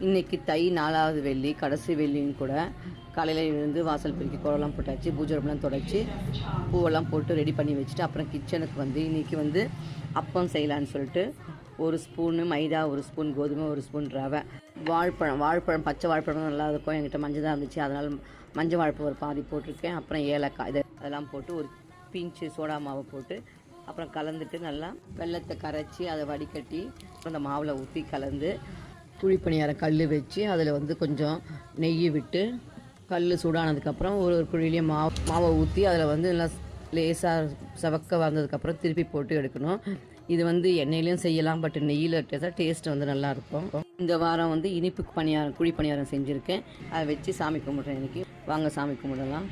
இன்றைக்கி தை 4வது வெள்ளி, கடைசி வெள்ளியும் கூட. காலையில் எழுந்து வாசல் பெருக்கி கோலம்லாம் போட்டாச்சு, பூஜை ரூம்லாம் தொடச்சி பூவெல்லாம் போட்டு ரெடி பண்ணி வச்சுட்டு அப்புறம் கிச்சனுக்கு வந்து இன்றைக்கி வந்து அப்பம் செய்யலான்னு சொல்லிட்டு 1 ஸ்பூனு மைதா, 1 ஸ்பூன் கோதுமை, 1 ஸ்பூன் ரவை, வாழைப்பழம் பச்சை வாழைப்பழம் நல்லா இருக்கும். என்கிட்ட மஞ்சள் தான் இருந்துச்சு, அதனால் மஞ்சள் வாழைப்பழம் ஒரு பாதி போட்டிருக்கேன். அப்புறம் ஏலக்காய் அதெல்லாம் போட்டு ஒரு பிஞ்சு சோடா மாவை போட்டு அப்புறம் கலந்துட்டு நல்லா வெல்லத்தை கரைச்சி அதை வடிகட்டி அப்புறம் அந்த மாவில் ஊற்றி கலந்து குழிப்பணியார கல் வச்சு அதில் வந்து கொஞ்சம் நெய் விட்டு கல் சூடானதுக்கப்புறம் ஒரு குழியிலேயே மாவை ஊற்றி அதில் வந்து நல்லா லேசாக செவக்க வந்ததுக்கப்புறம் திருப்பி போட்டு எடுக்கணும். இது வந்து எண்ணெயிலையும் செய்யலாம், பட் நெய்யில் டேஸ்ட் வந்து நல்லாயிருக்கும். இந்த வாரம் வந்து இனிப்பு குழி பணியாரம் செஞ்சுருக்கேன். அதை வச்சு சாமி கும்பிட்றேன். இன்றைக்கி வாங்க சாமி கும்பிடலாம்.